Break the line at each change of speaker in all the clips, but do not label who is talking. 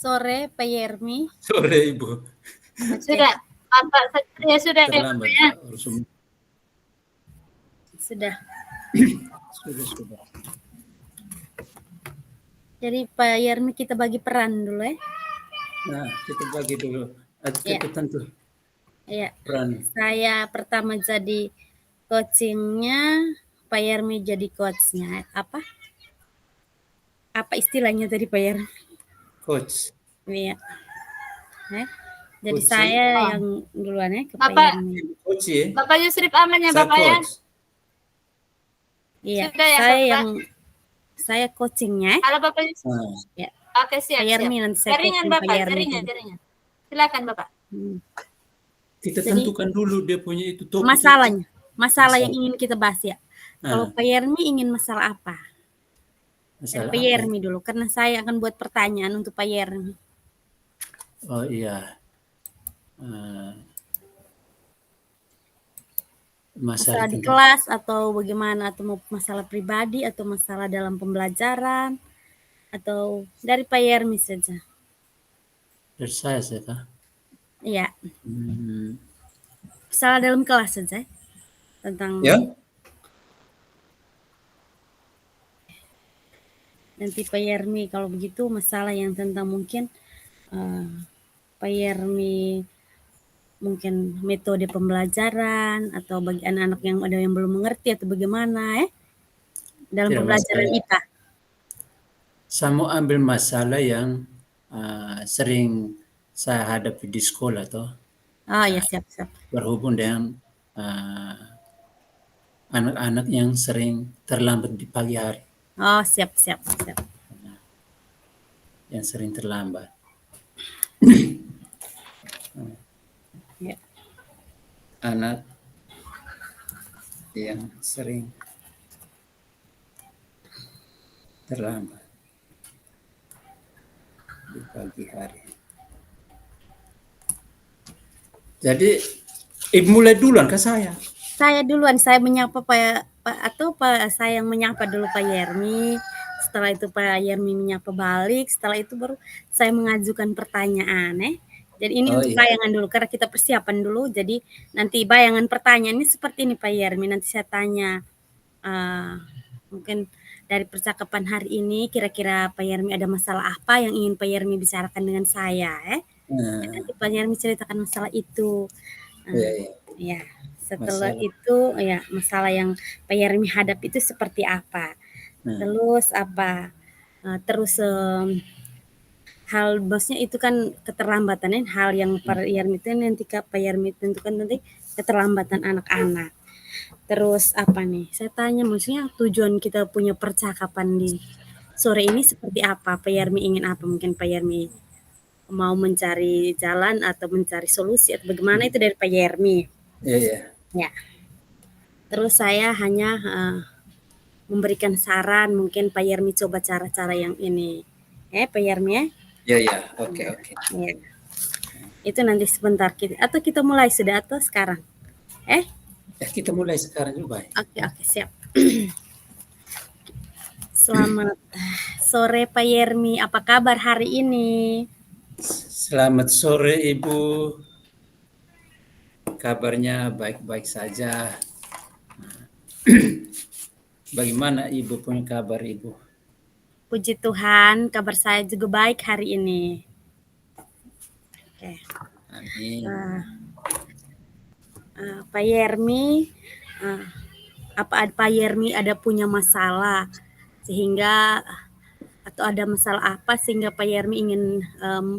sore, Pak Yermi.
Sore, Ibu.
Sudah, Bapak saya sudah
Terlambat,
ya.
Pak.
Sudah.
Sudah.
Jadi Pak Yermi kita bagi peran dulu ya.
Nah, kita bagi dulu. Kita tentu.
Iya.
Peran.
Saya pertama jadi coachingnya, Pak Yermi jadi coachnya. Apa istilahnya tadi Pak Yermi?
Coach.
Iya. Jadi
Coaching.
saya yang duluan ya ke
Bapak,
Pak Yermi.
Coach ya?
Bapak Yusrip aman ya Bapak ya?
Iya.
Sudah ya,
saya coachingnya.
Halo Bapak Yusrip.
Ya.
Oke, siap.
Pak Yermi nanti saya
jaringan
coaching
Bapak,
Pak Yermi.
jaringan. Silakan Bapak.
Kita tentukan dulu dia punya itu topik.
Masalah yang ingin kita bahas ya. Kalau Pak Yermi ingin masalah apa? Masalah Pak Yermi dulu, karena saya akan buat pertanyaan untuk Pak Yermi.
Oh iya.
Masalah di kelas atau bagaimana, atau masalah pribadi atau masalah dalam pembelajaran atau dari Pak Yermi saja.
Dari saya saja.
Iya. Masalah dalam kelas saja tentang.
Ya.
Nanti Pak Yermi kalau begitu masalah yang tentang mungkin Pak Yermi mungkin metode pembelajaran atau bagi anak-anak yang ada yang belum mengerti atau bagaimana dalam pembelajaran IPA.
Saya mau ambil masalah yang sering saya hadapi di sekolah toh.
Ya siap.
Berhubung dengan anak-anak yang sering terlambat di pagi hari.
Oh siap.
Yang sering terlambat.
Ya.
Anak yang sering terlambat di pagi hari. Jadi Ibu mulai duluan ke saya.
Saya duluan, saya menyapa saya yang menyapa dulu Pak Yermi. Setelah itu Pak Yermi menyapa balik. Setelah itu baru saya mengajukan pertanyaan Jadi ini untuk bayangan dulu, karena kita persiapan dulu. Jadi nanti bayangan pertanyaannya seperti ini Pak Yermi. Nanti saya tanya mungkin dari percakapan hari ini kira-kira Pak Yermi ada masalah apa yang ingin Pak Yermi bicarakan dengan saya Nanti Pak Yermi ceritakan masalah itu. Ya. Setelah itu masalah yang Pak Yermi hadap itu seperti apa? Terus terus hal bosnya itu kan keterlambatan hal yang Pak Yermi itu nanti Pak Yermi tentukan nanti keterlambatan anak-anak. Terus saya tanya maksudnya tujuan kita punya percakapan di sore ini seperti apa? Pak Yermi ingin apa? Mungkin Pak Yermi mau mencari jalan atau mencari solusi atau bagaimana itu dari Pak Yermi. Ya. Terus saya hanya memberikan saran, mungkin Pak Yermi coba cara-cara yang ini. Pak Yermi
Ya. Oke.
Ya. Itu nanti sebentar atau kita mulai sudah atau sekarang?
Kita mulai sekarang juga.
Oke, siap. Selamat sore Pak Yermi, apa kabar hari ini?
Selamat sore Ibu. Kabarnya baik-baik saja. Bagaimana Ibu punya kabar Ibu?
Puji Tuhan, kabar saya juga baik hari ini. Oke.
Amin.
Pak Yermi, Pak Yermi ada punya masalah sehingga atau ada masalah apa sehingga Pak Yermi ingin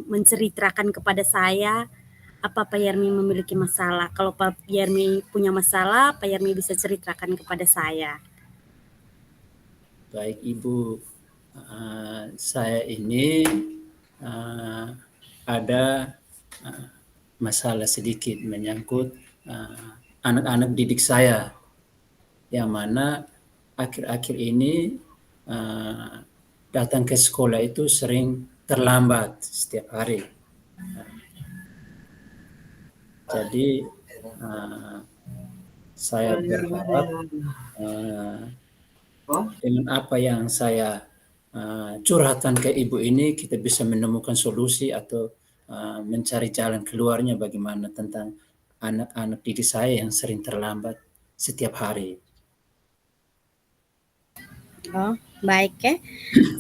menceritakan kepada saya? Apa Pak Yermi memiliki masalah? Kalau Pak Yermi punya masalah, Pak Yermi bisa ceritakan kepada saya.
Baik Ibu, saya ini ada masalah sedikit menyangkut anak-anak didik saya, yang mana akhir-akhir ini datang ke sekolah itu sering terlambat setiap hari. Jadi saya berharap dengan apa yang saya curhatan ke Ibu ini kita bisa menemukan solusi atau mencari jalan keluarnya bagaimana tentang anak-anak didik saya yang sering terlambat setiap hari.
Oh, baik ya.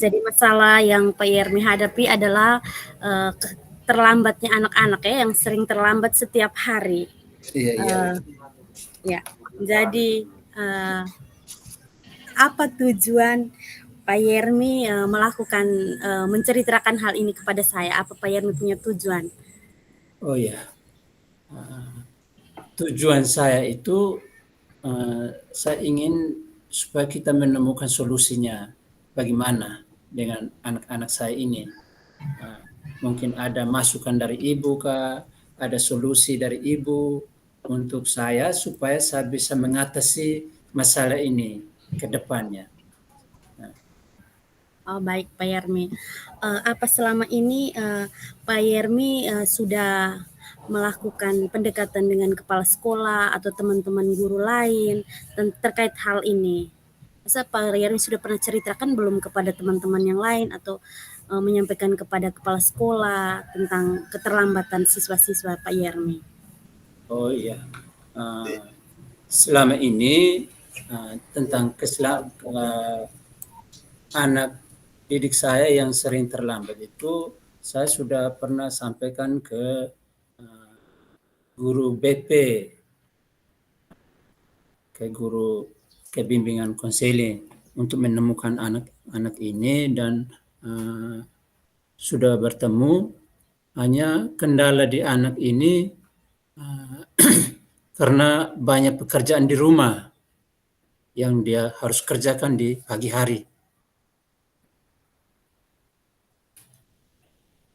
Jadi masalah yang Pak Yermi hadapi adalah terlambatnya anak-anak ya, yang sering terlambat setiap hari.
Iya.
Ya, jadi apa tujuan Pak Yermi melakukan menceritakan hal ini kepada saya? Apa Pak Yermi punya tujuan?
Oh ya, tujuan saya itu saya ingin supaya kita menemukan solusinya bagaimana dengan anak-anak saya ini. Mungkin ada masukan dari Ibu kah, ada solusi dari Ibu untuk saya supaya saya bisa mengatasi masalah ini ke depannya.
Oh, baik Pak Yermi. Apa selama ini Pak Yermi sudah melakukan pendekatan dengan kepala sekolah atau teman-teman guru lain terkait hal ini? Masa Pak Yermi sudah pernah ceritakan belum kepada teman-teman yang lain atau menyampaikan kepada kepala sekolah tentang keterlambatan siswa-siswa Pak Yermi?
Oh iya, selama ini tentang anak didik saya yang sering terlambat itu saya sudah pernah sampaikan ke guru BP, ke guru kebimbingan konseling untuk menemukan anak-anak ini dan sudah bertemu. Hanya kendala di anak ini karena banyak pekerjaan di rumah yang dia harus kerjakan di pagi hari.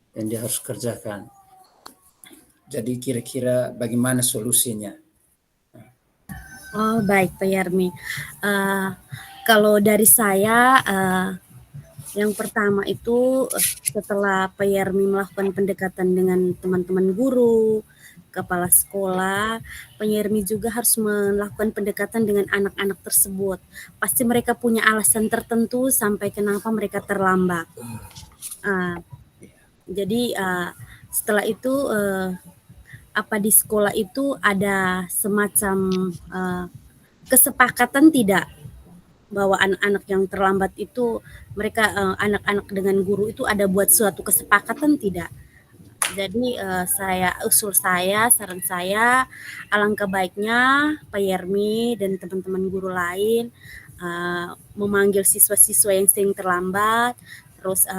Dan dia harus kerjakan. Jadi kira-kira bagaimana solusinya?
Oh, baik Pak Yermi. Kalau dari saya, yang pertama itu setelah Pak Yermi melakukan pendekatan dengan teman-teman guru, kepala sekolah, Pak Yermi juga harus melakukan pendekatan dengan anak-anak tersebut. Pasti mereka punya alasan tertentu sampai kenapa mereka terlambat. Jadi setelah itu apa di sekolah itu ada semacam kesepakatan tidak bahwa anak-anak yang terlambat itu mereka anak-anak dengan guru itu ada buat suatu kesepakatan tidak? Jadi saran saya alangkah baiknya Pak Yermi dan teman-teman guru lain memanggil siswa-siswa yang sering terlambat, terus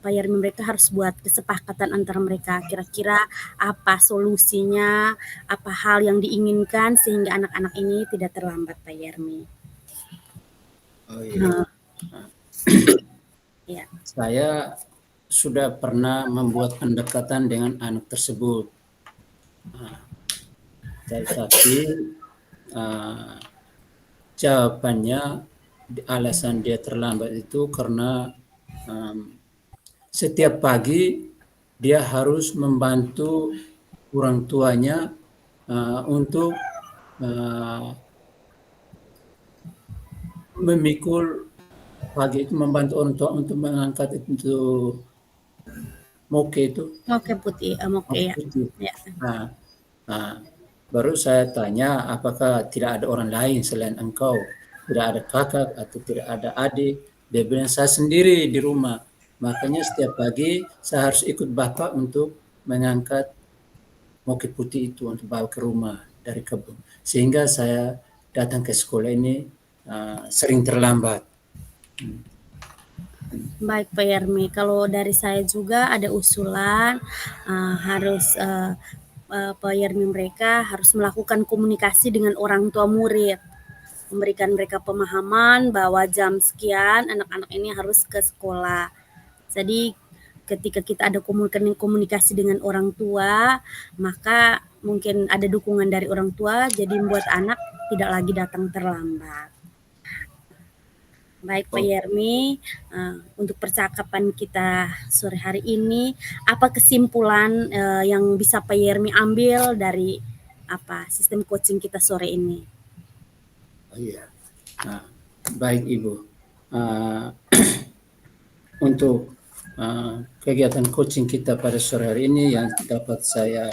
Pak Yermi mereka harus buat kesepakatan antara mereka kira-kira apa solusinya, apa hal yang diinginkan sehingga anak-anak ini tidak terlambat Pak Yermi.
Oh iya.
Ya.
Saya sudah pernah membuat pendekatan dengan anak tersebut. Tetapi jawabannya alasan dia terlambat itu karena setiap pagi dia harus membantu orang tuanya untuk memikul pagi itu, membantu orang tua untuk mengangkat itu moke itu.
Moke putih, moke ya.
Ya. Baru saya tanya apakah tidak ada orang lain selain engkau, tidak ada kakak atau tidak ada adik. Dia bilang saya sendiri di rumah. Makanya setiap pagi saya harus ikut bapak untuk mengangkat moke putih itu untuk bawa ke rumah dari kebun. Sehingga saya datang ke sekolah ini sering terlambat.
Baik Pak Yermi, kalau dari saya juga ada usulan harus Pak Yermi mereka harus melakukan komunikasi dengan orang tua murid, memberikan mereka pemahaman bahwa jam sekian anak-anak ini harus ke sekolah. Jadi ketika kita ada komunikasi dengan orang tua, maka mungkin ada dukungan dari orang tua, jadi membuat anak tidak lagi datang terlambat. Baik Pak Yermi, untuk percakapan kita sore hari ini, apa kesimpulan yang bisa Pak Yermi ambil dari sistem coaching kita sore ini?
Oh iya, baik Ibu. untuk kegiatan coaching kita pada sore hari ini yang dapat saya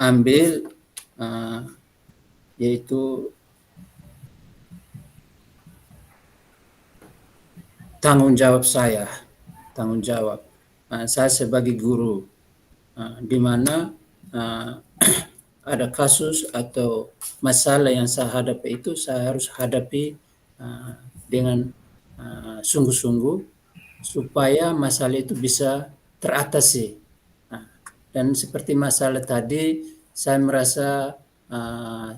ambil yaitu tanggung jawab saya. Saya sebagai guru, di mana ada kasus atau masalah yang saya hadapi itu saya harus hadapi dengan sungguh-sungguh supaya masalah itu bisa teratasi. Dan seperti masalah tadi, saya merasa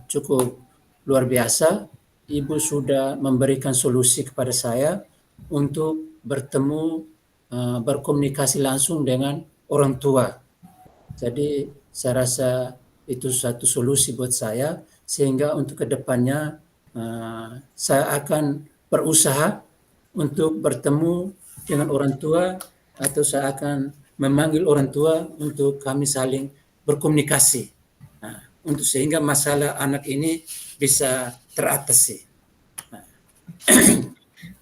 cukup luar biasa. Ibu sudah memberikan solusi kepada saya untuk bertemu, berkomunikasi langsung dengan orang tua. Jadi saya rasa itu satu solusi buat saya, sehingga untuk kedepannya saya akan berusaha untuk bertemu dengan orang tua, atau saya akan memanggil orang tua untuk kami saling berkomunikasi, untuk sehingga masalah anak ini bisa teratasi.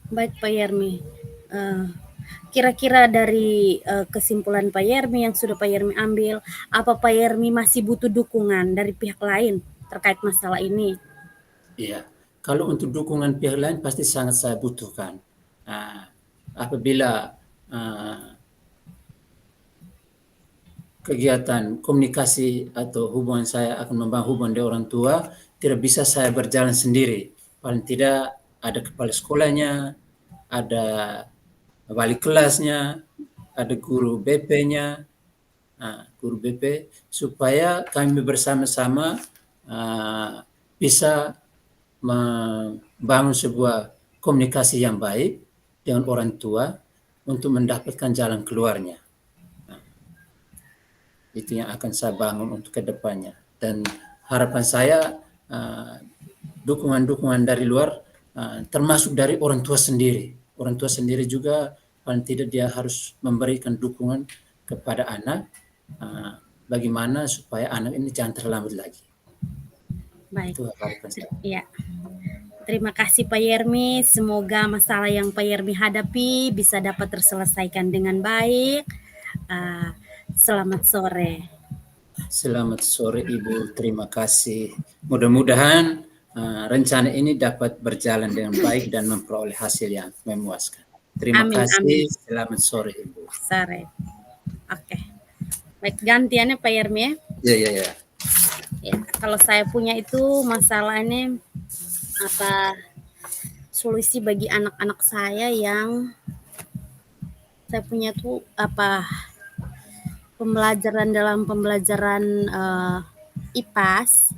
Baik Pak Yermi, kira-kira dari kesimpulan Pak Yermi yang sudah Pak Yermi ambil, apa Pak Yermi masih butuh dukungan dari pihak lain terkait masalah ini?
Iya, kalau untuk dukungan pihak lain pasti sangat saya butuhkan. Apabila kegiatan komunikasi atau hubungan saya akan membangun hubungan dengan orang tua, tidak bisa saya berjalan sendiri. Paling tidak ada kepala sekolahnya, ada wali kelasnya, ada guru BP-nya, guru BP, supaya kami bersama-sama bisa membangun sebuah komunikasi yang baik dengan orang tua untuk mendapatkan jalan keluarnya. Itu yang akan saya bangun untuk kedepannya. Dan harapan saya dukungan-dukungan dari luar, termasuk dari orang tua sendiri. Orang tua sendiri juga paling tidak dia harus memberikan dukungan kepada anak, bagaimana supaya anak ini jangan terlambat lagi.
Baik.
Itu harapan saya.
Ya. Terima kasih Pak Yermi. Semoga masalah yang Pak Yermi hadapi bisa dapat terselesaikan dengan baik. Selamat sore.
Selamat sore Ibu, terima kasih. Mudah-mudahan rencana ini dapat berjalan dengan baik dan memperoleh hasil yang memuaskan. Terima kasih. Amin. Selamat sore Ibu.
Sore. Oke. Baik, gantiannya Pak Yermi ya.
Ya.
Ya, kalau saya punya itu masalahnya solusi bagi anak-anak saya yang saya punya tuh dalam pembelajaran IPAS,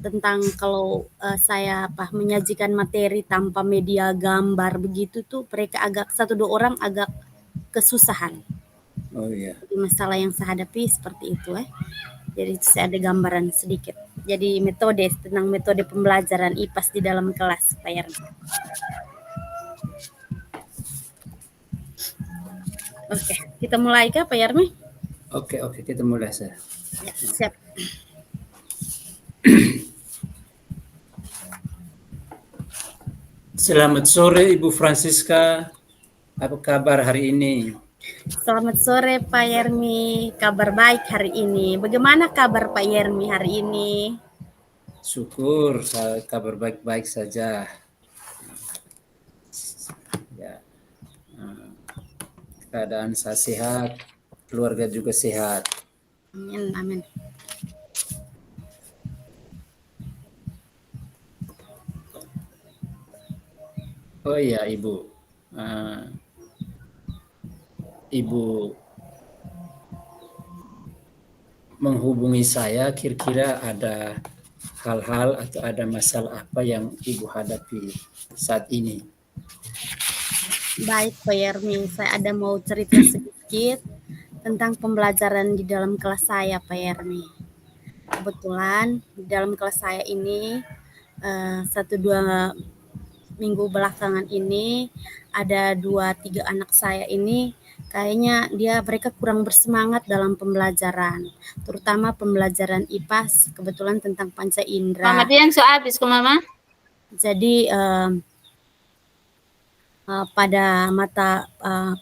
tentang kalau saya menyajikan materi tanpa media gambar begitu tuh mereka satu dua orang agak kesusahan.
Oh iya.
Jadi masalah yang saya hadapi seperti itu Jadi saya ada gambaran sedikit. Jadi tentang metode pembelajaran IPAS di dalam kelas, Pak Yermi. Oke, kita mulai kah, Pak Yermi?
Oke, kita mulai saya.
Ya, siap.
Selamat sore Ibu Francisca. Apa kabar hari ini?
Selamat sore Pak Yermi, kabar baik hari ini. Bagaimana kabar Pak Yermi hari ini?
Syukur, kabar baik-baik saja. Ya, keadaan saya sehat, keluarga juga sehat.
Amin.
Oh iya Ibu, Ibu menghubungi saya, kira-kira ada hal-hal atau ada masalah apa yang Ibu hadapi saat ini?
Baik Pak Yermi, saya ada mau cerita sedikit tentang pembelajaran di dalam kelas saya Pak Yermi. Kebetulan di dalam kelas saya ini 1-2 minggu belakangan ini ada 2-3 anak saya ini kayaknya mereka kurang bersemangat dalam pembelajaran, terutama pembelajaran IPAS, kebetulan tentang panca indera.
Mama Dian so habis ke Mama.
Jadi pada mata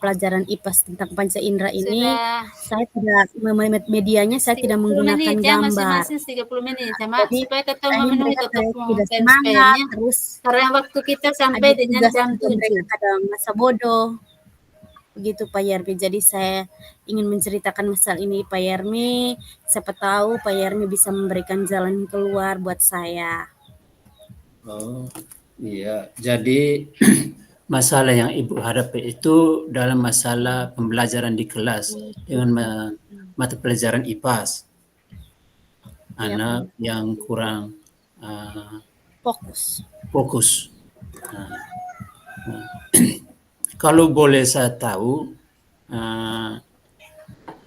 pelajaran IPAS tentang panca indera ini
Sudah
saya tidak medianya saya tidak
30
menggunakan
menit ya,
gambar.
masing-masing 30 menit sama
Jadi
supaya kita
saya ingin
memenuhi
mereka
tetap
tidak
time
semangat,
spare-nya.
terus
Karena waktu kita sampai
ada
dengan
tugas
jam
juga mereka
7.
kadang masa bodoh. Begitu Pak Yermi. Jadi saya ingin menceritakan masalah ini Pak Yermi. Siapa tahu Pak Yermi bisa memberikan jalan keluar buat saya.
Oh, iya. Jadi masalah yang Ibu hadapi itu dalam masalah pembelajaran di kelas dengan mata pelajaran IPAS.
Iya,
Anak
Pak.
yang kurang
Fokus.
fokus. Kalau boleh saya tahu,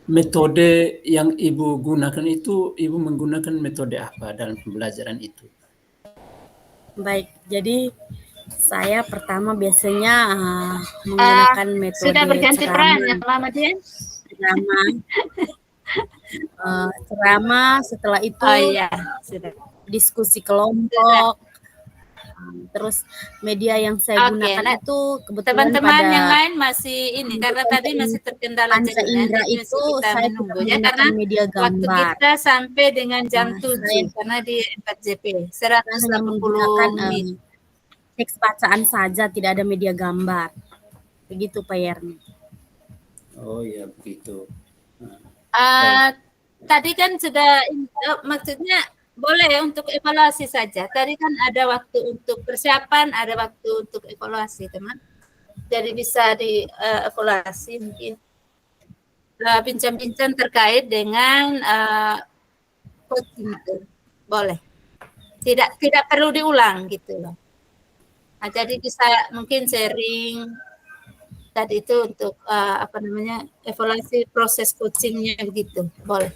metode yang Ibu gunakan itu, Ibu menggunakan metode apa dalam pembelajaran itu?
Baik, jadi saya pertama biasanya menggunakan metode
Sudah berganti peran ya Mama Dian?
Ceramah, setelah itu
Oh iya, sudah.
diskusi kelompok. Terus media yang saya gunakan itu kebetulan
teman-teman
pada
yang lain masih ini karena tadi masih terkendala
panca
jaringan,
indera
jadi
itu
kita
saya
menunggu
tidak
ya karena
menggunakan media
waktu
gambar.
kita sampai dengan jam 7
saya
karena di 4JP
hanya menggunakan
180 menit.
teks bacaan saja, tidak ada media gambar. Begitu Pak Yermi.
Oh ya begitu.
Tadi kan sudah maksudnya boleh ya untuk evaluasi saja. Tadi kan ada waktu untuk persiapan, ada waktu untuk evaluasi, teman. Jadi bisa di evaluasi mungkin bincang-bincang terkait dengan coaching itu, boleh. Tidak perlu diulang gitu loh. Nah, jadi bisa mungkin sharing tadi itu untuk evaluasi proses coachingnya gitu, boleh.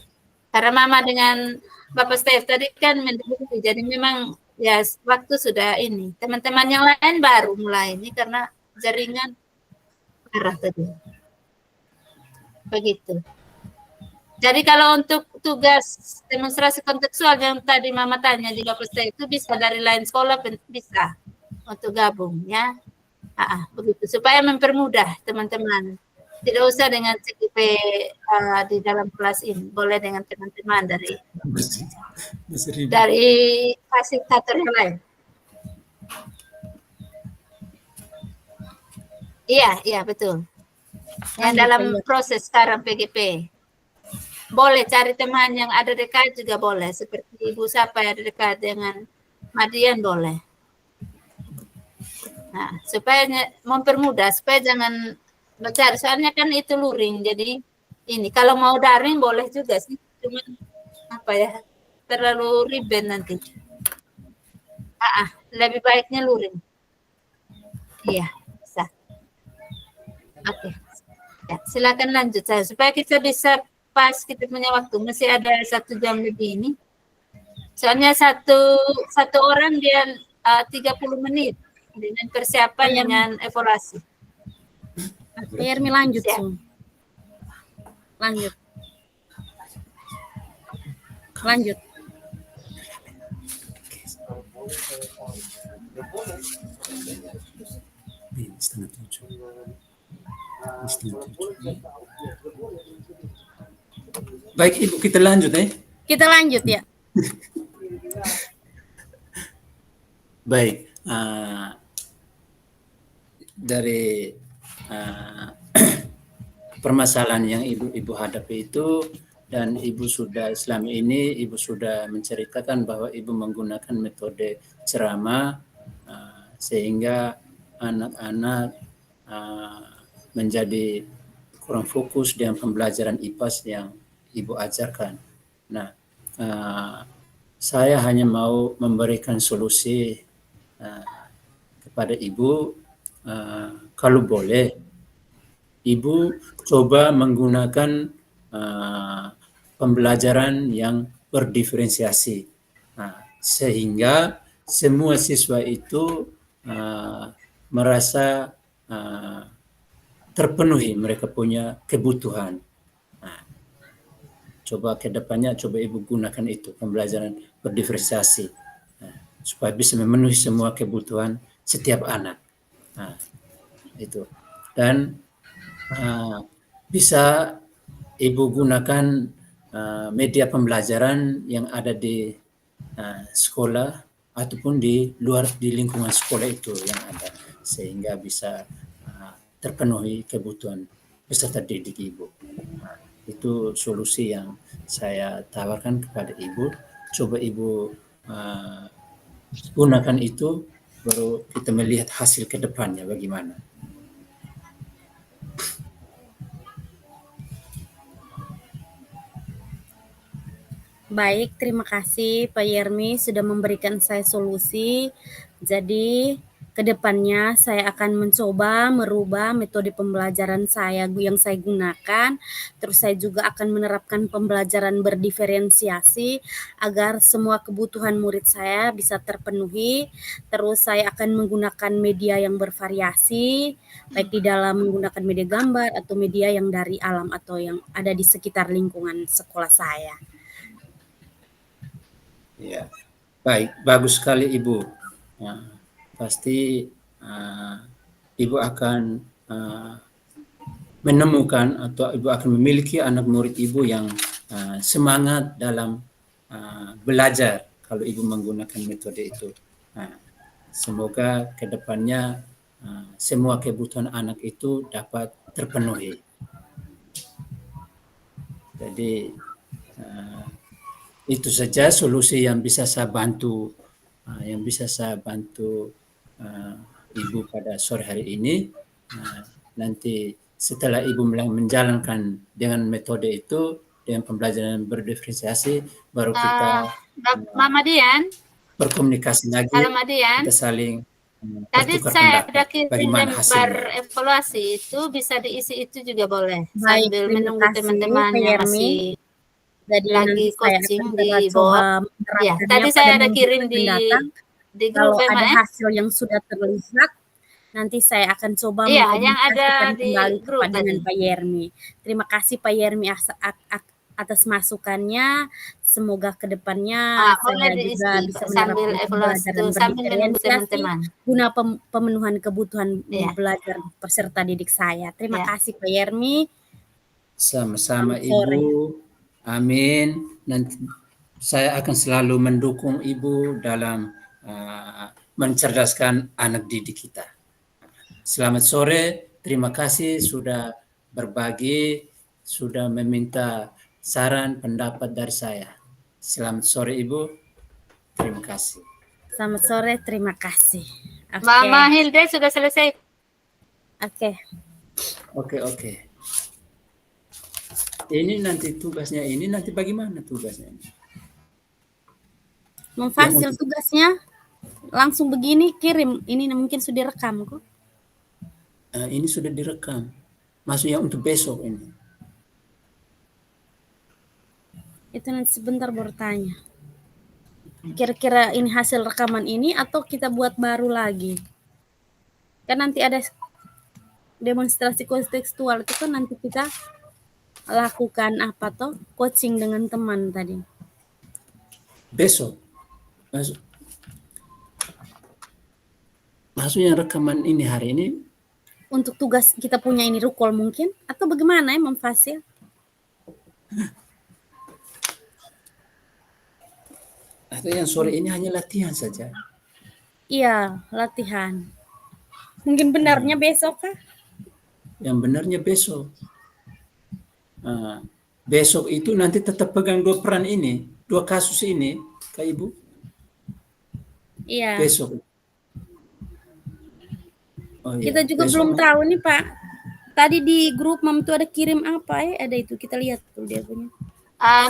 Karena Mama dengan Bapak Stef tadi kan mendahului, jadi memang ya waktu sudah ini. Teman-teman yang lain baru mulai ini karena jaringan parah tadi. Begitu. Jadi kalau untuk tugas demonstrasi kontekstual yang tadi Mama tanya di Bapak Stef itu bisa dari lain sekolah, bisa untuk gabung ya. Begitu supaya mempermudah teman-teman. Tidak usah dengan CGP di dalam kelas ini, boleh dengan teman-teman dari fasilitator yang lain. Iya betul. Yang dalam proses sekarang PGP. Boleh cari teman yang ada dekat juga boleh, seperti Ibu Sapa yang ada dekat dengan Madian boleh. Nah, supaya mempermudah, supaya jangan mencari, soalnya kan itu luring, jadi ini kalau mau daring boleh juga sih, cuman terlalu ribet nanti. Lebih baiknya luring. Iya, bisa. Oke. Ya, silakan lanjut saya supaya kita bisa pas kita punya waktu, masih ada 1 jam lebih ini. Soalnya satu orang dia 30 menit dengan persiapan dengan evaluasi.
Pak Yermi lanjut, lanjut.
Baik Ibu, kita lanjut
Kita lanjut ya.
Baik, dari permasalahan yang Ibu hadapi itu, dan Ibu sudah selama ini Ibu sudah menceritakan bahwa Ibu menggunakan metode ceramah sehingga anak-anak menjadi kurang fokus dengan pembelajaran IPAS yang Ibu ajarkan. Nah, saya hanya mau memberikan solusi kepada Ibu, kalau boleh Ibu coba menggunakan pembelajaran yang berdiferensiasi, sehingga semua siswa itu merasa terpenuhi mereka punya kebutuhan. Coba ke depannya, coba Ibu gunakan itu, pembelajaran berdiferensiasi, supaya bisa memenuhi semua kebutuhan setiap anak. itu. Dan bisa Ibu gunakan media pembelajaran yang ada di sekolah ataupun di luar di lingkungan sekolah itu yang ada, sehingga bisa terpenuhi kebutuhan peserta didik Ibu. Itu solusi yang saya tawarkan kepada Ibu. Coba Ibu gunakan itu, baru kita melihat hasil ke depannya bagaimana.
Baik, terima kasih Pak Yermi sudah memberikan saya solusi. Jadi kedepannya saya akan mencoba merubah metode pembelajaran saya yang saya gunakan. Terus saya juga akan menerapkan pembelajaran berdiferensiasi agar semua kebutuhan murid saya bisa terpenuhi. Terus saya akan menggunakan media yang bervariasi, baik di dalam menggunakan media gambar atau media yang dari alam atau yang ada di sekitar lingkungan sekolah saya.
Ya, baik, bagus sekali Ibu. Pasti Ibu akan menemukan atau Ibu akan memiliki anak murid Ibu yang semangat dalam belajar kalau Ibu menggunakan metode itu. Semoga ke depannya semua kebutuhan anak itu dapat terpenuhi. Jadi itu saja solusi yang bisa saya bantu, Ibu pada sore hari ini. Nanti setelah Ibu menjalankan dengan metode itu, dengan pembelajaran berdiferensiasi, baru kita
Mama Dian
berkomunikasi lagi, kita saling
tadi
bertukar
saya
pendapat
ada kirim
bagaimana
lembar
hasilnya.
evaluasi, itu bisa diisi itu juga boleh.
Baik,
Sambil
terima
menunggu
kasih,
teman-teman
Pak
yang
Yermi.
masih
Jadi
lagi
nanti saya
coaching
akan
di
coba
bawah. Ya,
menerapkannya
tadi
pada
saya ada
minggu
kirim
mendatang.
di
Kalau
grup
ada
ya.
hasil yang sudah terlihat, nanti saya akan coba
Iya, yang ada
mengkomunikasikan
di
kembali
grup
dengan
tadi.
Pak Yermi. Terima kasih Pak Yermi atas masukannya. Semoga kedepannya
Boleh
saya juga
diisi
bisa
sambil
menerapkan
evaluasi
pembelajaran
sambil menunggu
berdiferensiasi
teman-teman.
guna pemenuhan kebutuhan
Iya.
belajar peserta didik saya. Terima
Ya.
kasih Pak Yermi.
Sama-sama
Selamat sore.
Ibu. Amin. Nanti saya akan selalu mendukung Ibu dalam mencerdaskan anak didik kita. Selamat sore. Terima kasih sudah berbagi, sudah meminta saran pendapat dari saya. Selamat sore Ibu. Terima kasih.
Selamat sore, terima kasih.
Mama Hilde sudah selesai.
Oke. Ini nanti tugasnya nanti bagaimana tugasnya ini?
Memfasil tugasnya langsung begini kirim. Ini mungkin sudah direkam kok.
Ini sudah direkam. Maksudnya untuk besok ini.
Itu nanti sebentar baru tanya. Kira-kira ini hasil rekaman ini atau kita buat baru lagi? Kan nanti ada demonstrasi kontekstual itu kan nanti kita lakukan apa toh? Coaching dengan teman tadi.
Besok. Maksudnya rekaman ini hari ini?
Untuk tugas kita punya ini rukol mungkin? Atau bagaimana ya memfasil?
Atau yang sore ini hanya latihan saja?
Iya, latihan. Mungkin benarnya besok kah?
Yang benarnya besok. Besok itu nanti tetap pegang dua peran ini, dua kasus ini, Kak Ibu?
Iya.
Besok.
Kita juga besok belum tahu nih Pak. Tadi di grup Mam itu ada kirim apa ya? Ada itu kita lihat tuh dia punya.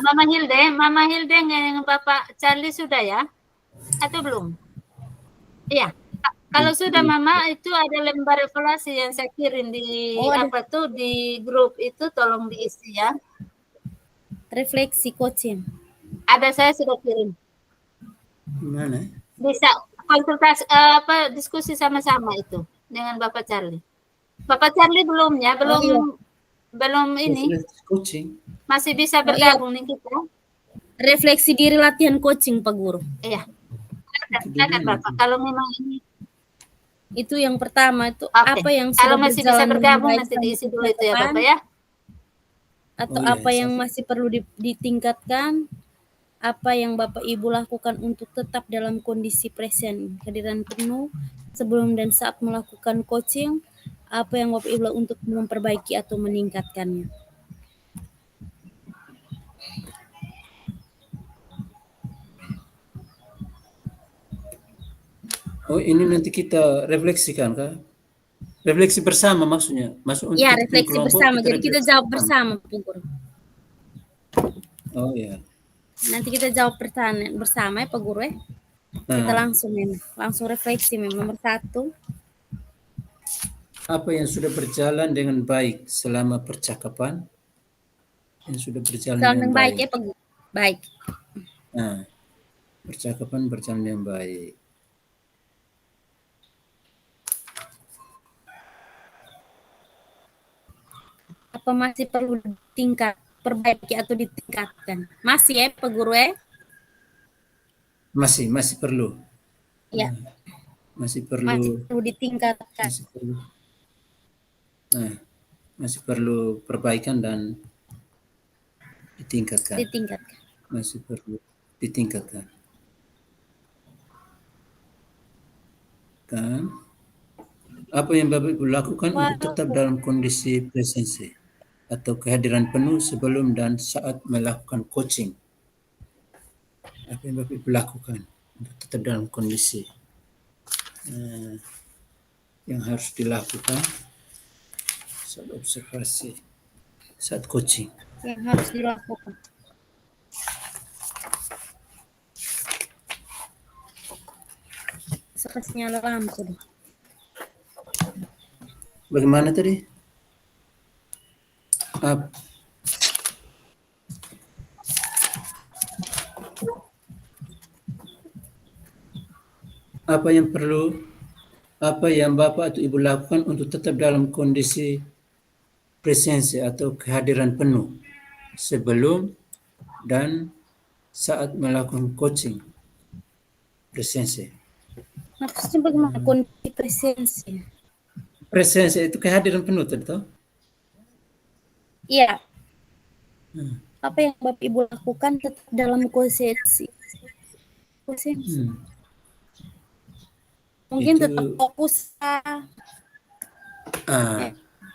Mama Hilde yang Bapak Charlie sudah ya? Atau belum? Iya. Kalau sudah Mama, itu ada lembar evaluasi yang saya kirim di di grup itu, tolong diisi ya.
Refleksi coaching.
Ada, saya sudah kirim.
Gimana?
Bisa konsultasi diskusi sama-sama itu dengan Bapak Charlie. Bapak Charlie belum ya, belum ini.
Coaching.
Masih bisa bergabung nih kita.
Refleksi diri latihan coaching Pak Guru.
Iya. Ada Bapak. Kalau memang ini
Itu yang pertama itu
Oke.
apa yang
Kalau
sudah
masih bisa
berjalan dengan
bergabung
baik
nanti
selama
diisi dulu itu ya
percakapan,
Bapak ya.
atau
Oh iya,
apa yang
saya-
masih perlu ditingkatkan, apa yang Bapak Ibu lakukan untuk tetap dalam kondisi present, kehadiran penuh sebelum dan saat melakukan coaching, apa yang Bapak Ibu lakukan untuk memperbaiki atau meningkatkannya.
Oh ini nanti kita refleksikan kah? Refleksi bersama maksudnya. Masuk untuk
Ya,
kita punya
refleksi
kelompok,
bersama.
kita
Jadi kita
refleksi
jawab
bersama.
bersama, Bu Guru.
Oh iya.
Nanti kita jawab pertanyaan bersama ya, Pak Guru ya. Kita
Nah,
langsung refleksi nomor 1.
apa yang sudah berjalan dengan baik selama percakapan? Yang sudah berjalan
Jalan
dengan
yang baik
baik.
ya, Pak Guru. Baik.
Nah, percakapan berjalan dengan baik.
Apa masih perlu perbaiki atau ditingkatkan? Masih ya, Pak Guru ya?
Masih perlu.
Ya,
Masih
masih
perlu.
perlu ditingkatkan.
Masih perlu. Nah, masih perlu perbaikan dan ditingkatkan.
Ditingkatkan.
Masih perlu ditingkatkan. Kan? Apa yang Bapak Ibu lakukan untuk tetap dalam kondisi presensi atau kehadiran penuh sebelum dan saat melakukan coaching? Apa yang Bapak Ibu lakukan untuk tetap dalam kondisi yang harus dilakukan saat observasi, saat coaching?
Yang harus dilakukan. Sekarang nyala lampu deh.
Bagaimana tadi? Apa yang Bapak atau Ibu lakukan untuk tetap dalam kondisi presensi atau kehadiran penuh sebelum dan saat melakukan coaching presensi?
Maksudnya bagaimana kondisi presensi?
Presensi itu kehadiran penuh tadi toh?
Iya. Apa yang Bapak Ibu lakukan tetap dalam konsensi? Mungkin
Itu,
tetap fokus.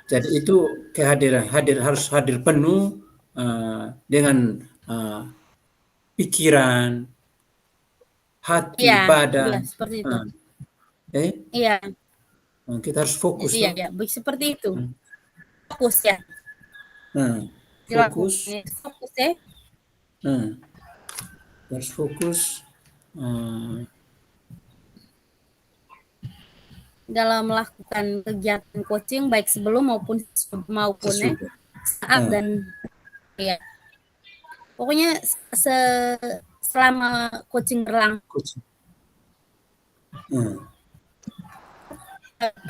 jadi itu kehadiran harus hadir penuh dengan pikiran, hati,
Iya,
badan.
iya, seperti itu.
Iya. Kita harus fokus.
Iya, ya, seperti itu. Fokus ya.
Fokus.
Fokus ya.
Harus fokus
dalam melakukan kegiatan coaching baik sebelum maupun saat dan ya. Pokoknya selama coaching berlangsung.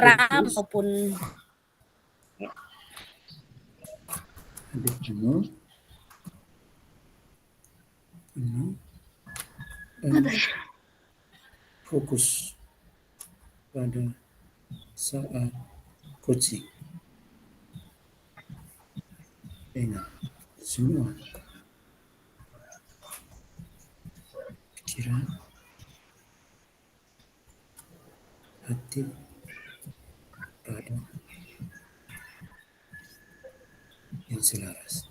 Maupun
fokus pada saat coaching dengan semua pikiran, hati, badan yang selaras.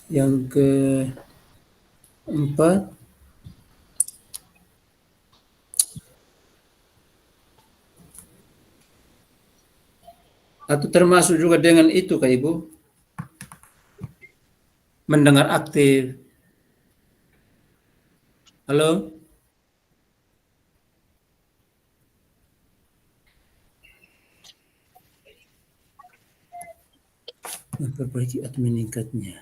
Yang keempat, atau termasuk juga dengan itu Kak Ibu, mendengar aktif. Halo? Memperbaiki atau meningkatnya.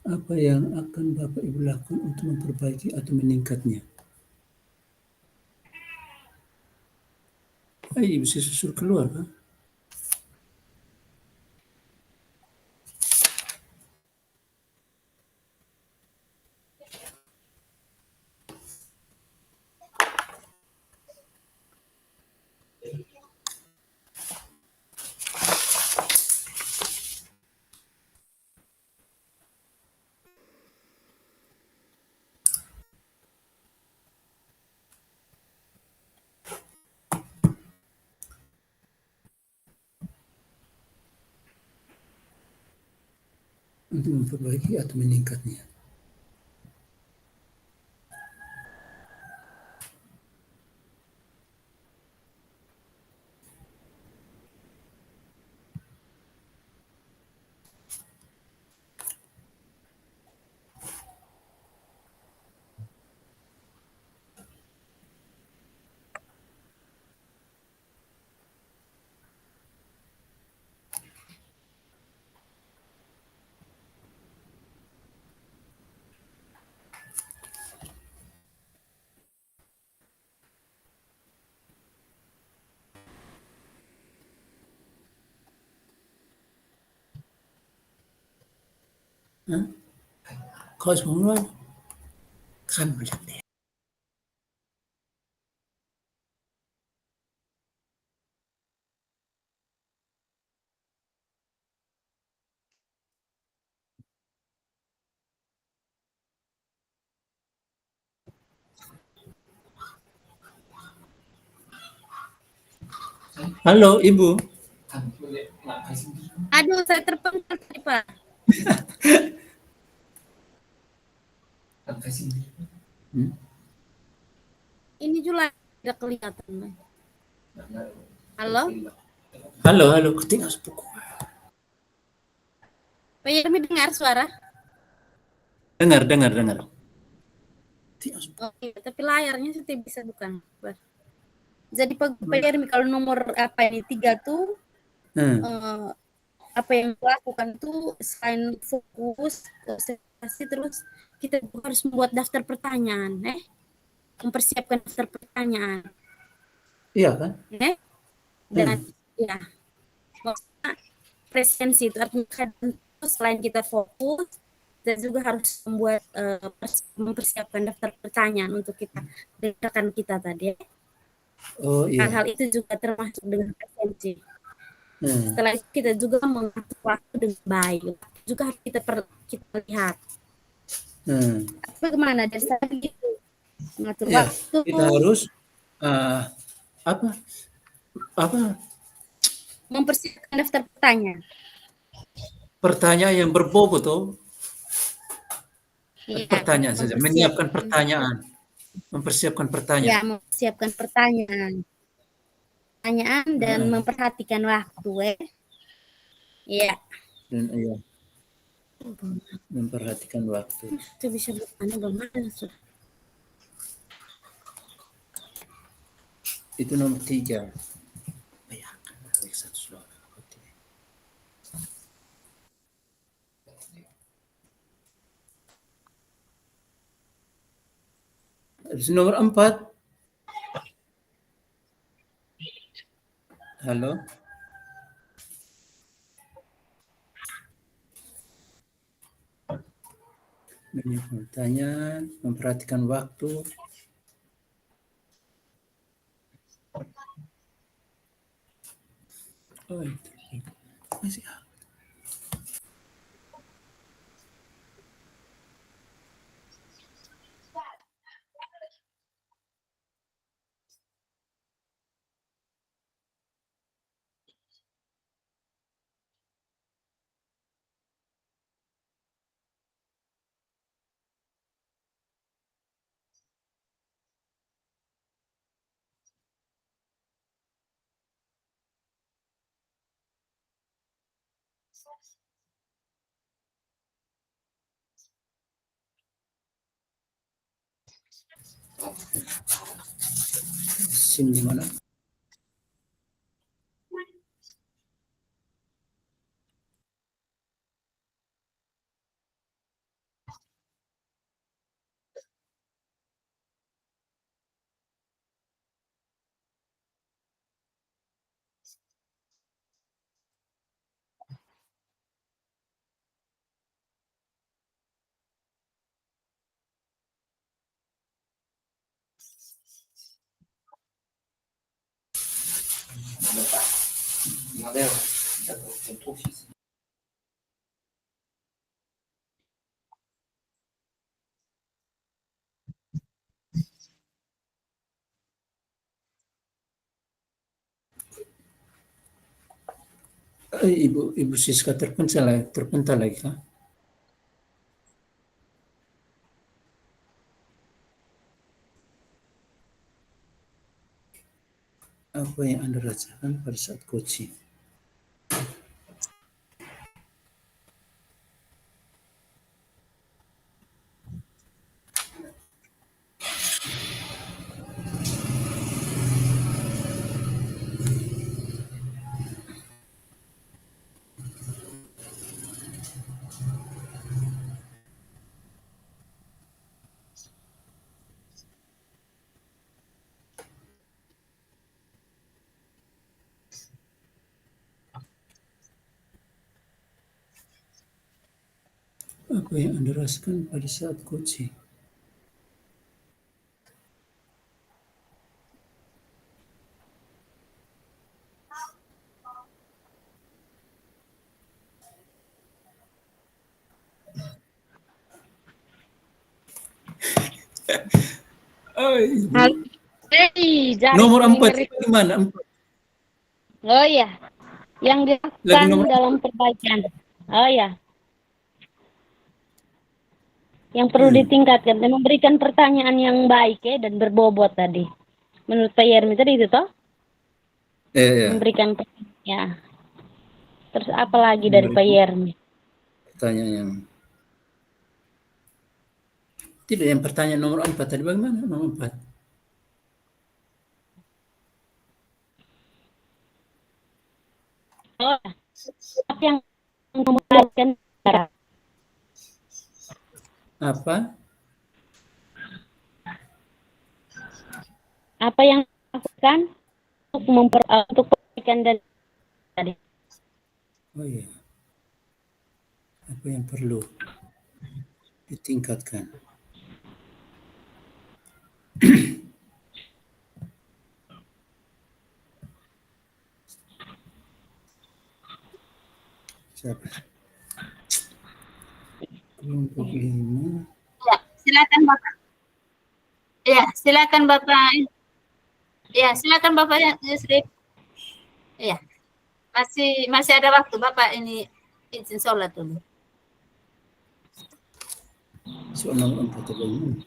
Apa yang akan Bapak Ibu lakukan untuk memperbaiki atau meningkatnya? Ibu saya susul keluar kan? Untuk memperbaiki atau meningkatnya. Kau semua kan melihat dia. Halo Ibu.
Aduh, saya terpental tadi, Pak. Ini juga tidak kelihatan. Halo?
Halo, ketinggalan sepuku.
Pak Yermi dengar suara?
Dengar.
Oh, iya, tapi layarnya sih bisa bukan. Jadi Pak Yermi kalau nomor apa ini 3 tuh apa yang dilakukan tuh selain fokus, konsentrasi, terus kita juga harus membuat daftar pertanyaan, mempersiapkan daftar pertanyaan.
Iya kan?
Dan ya, maksudnya presensi itu artinya selain kita fokus, kita juga harus membuat mempersiapkan daftar pertanyaan untuk kita rekan kita tadi.
Oh iya.
Hal-hal itu juga termasuk dengan presensi. Setelah itu kita juga mengatur waktu dengan baik. Juga harus kita lihat. Bagaimana dari saya gitu? Mengatur waktu.
Kita harus
mempersiapkan daftar pertanyaan.
Pertanyaan yang berbobot tuh.
Ya,
pertanyaan saja, menyiapkan pertanyaan. Mempersiapkan pertanyaan.
Ya, mempersiapkan pertanyaan dan memperhatikan waktu, Iya.
Dan iya. Memperhatikan waktu.
Itu bisa bagaimana sudah.
Itu nomor 3. Nomor 4. Halo. Pertanyaan, memperhatikan waktu. Oh, itu. Masih SIM di mana? Ibu Siska terpental lagi kah? Apa yang Anda rasakan pada saat coaching? Apa yang Anda rasakan pada saat coaching? Oh, Ibu.
Hei,
Nomor 4 gimana?
Oh ya, yang
Lagi
dilakukan
nomor
dalam perbaikan. Oh ya, yang perlu ditingkatkan dan memberikan pertanyaan yang baik ya dan berbobot tadi. Menurut Pak Yermi tadi itu toh?
Iya.
Memberikan ya. Terus apa lagi dari Pak Yermi?
Pertanyaan yang tidak, yang pertanyaan nomor 4 tadi bagaimana? Nomor 4.
Oh, apa yang memperhatikan
Apa?
Apa yang dilakukan untuk perbaikan dan tadi?
Oh iya. Apa yang perlu ditingkatkan? Siapa? Kelompok 5.
Ya, silakan Bapak. Ya, silakan Bapak. Ya, silakan Bapak Yusri. Ya, masih ada waktu Bapak ini izin sholat dulu.
Soal nomor 4 bagaimana?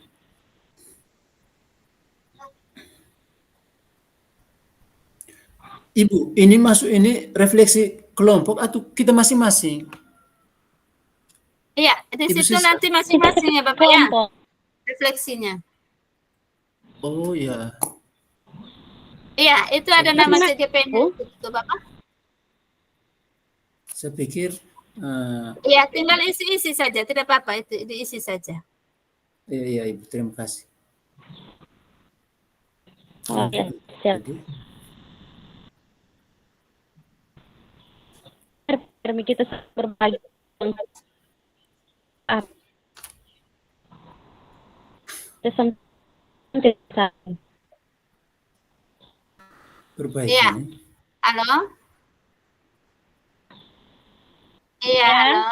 Ibu, ini masuk ini refleksi kelompok atau kita masing-masing?
Iya, di
Ibu
situ
Siska.
nanti masing-masing ya Bapak ya. Refleksinya.
Oh ya.
Iya, itu ada nama CGP-nya itu Bapak.
Saya pikir
Iya, tinggal isi-isi saja, tidak apa-apa, itu diisi saja.
iya Ibu, terima kasih.
Oh, ya, siap. Kita berbagi
Perbaiki.
Iya. Halo? Iya, halo.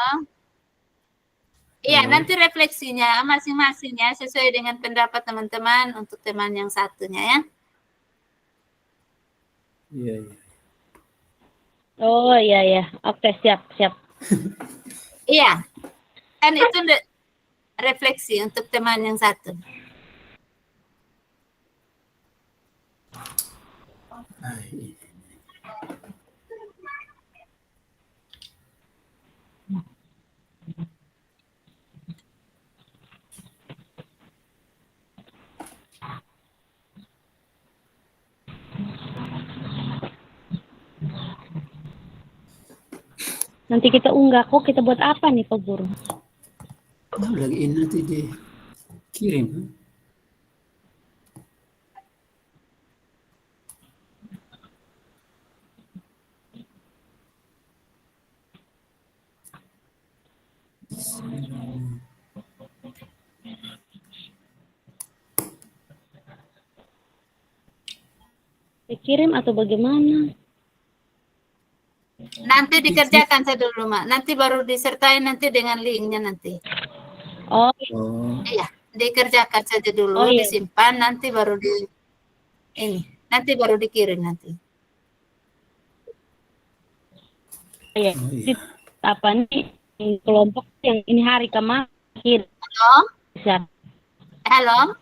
Iya, nanti refleksinya masing-masing ya, sesuai dengan pendapat teman-teman untuk teman yang satunya ya.
Iya.
Oh iya. Oke, siap.
Iya. Kan itu refleksi untuk teman yang satu.
Nanti kita unggah kok, kita buat apa nih Pak Guru?
Lagi ini nanti dikirim.
Dikirim atau bagaimana?
Nanti dikerjakan saya dulu, Mak. Nanti baru disertai nanti dengan linknya nanti.
Oh.
Iya, dikerjakan saja dulu, disimpan, nanti baru nanti baru dikirim nanti.
Iya. Apa nih kelompok yang ini hari kemarin?
Halo? Halo?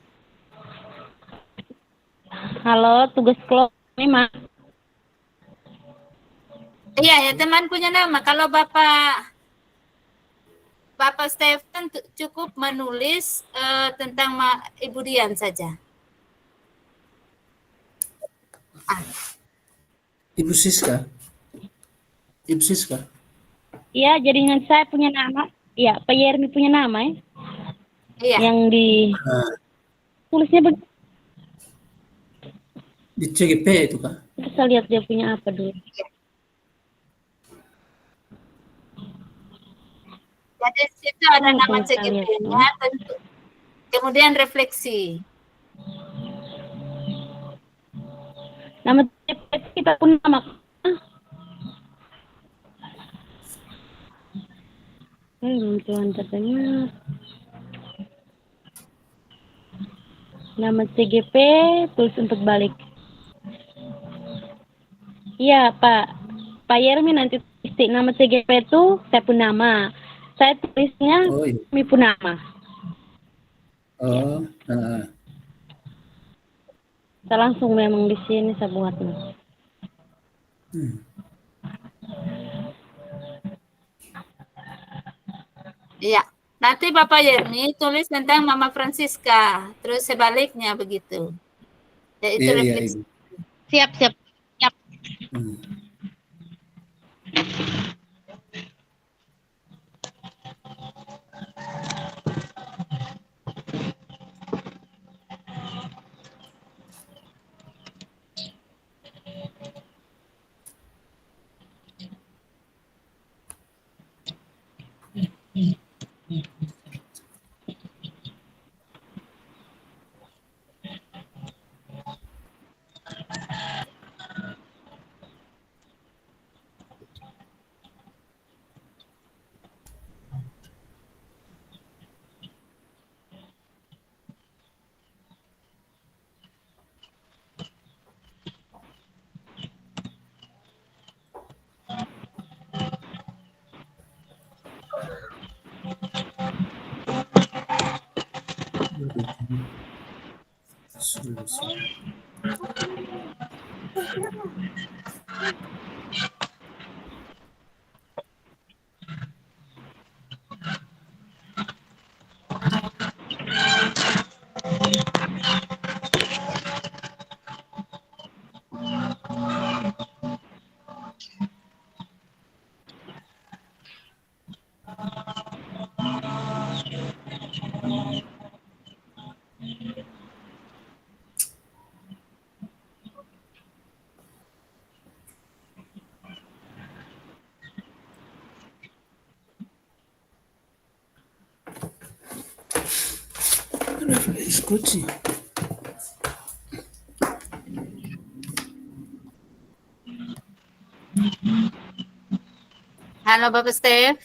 Halo, tugas kelompok ini, Mak.
Iya, ya teman punya nama. Kalau Bapak Stephen cukup menulis tentang Ibu Dian saja.
Ibu Siska? Ibu Siska?
Iya, jaringan saya punya nama. Iya, Pak Yermi punya nama ya.
Iya.
Yang di tulisnya
di CGP itu Kak?
Kita lihat dia punya apa dulu.
Jadi situ ada nama CGP-nya, tentu. Kemudian refleksi.
Nama CGP kita pun nama. Tuan katanya. Nama CGP tulis untuk balik. Iya Pak Yermi nanti tulis nama CGP itu saya pun nama. Saya tulisnya Mi pun nama. Saya langsung memang di sini saya buat.
Iya. Nanti Bapak Yermi tulis tentang Mama Francisca, terus sebaliknya begitu. Ya itu refleksi.
Siap.
Escute.
Halo Bapak Steph.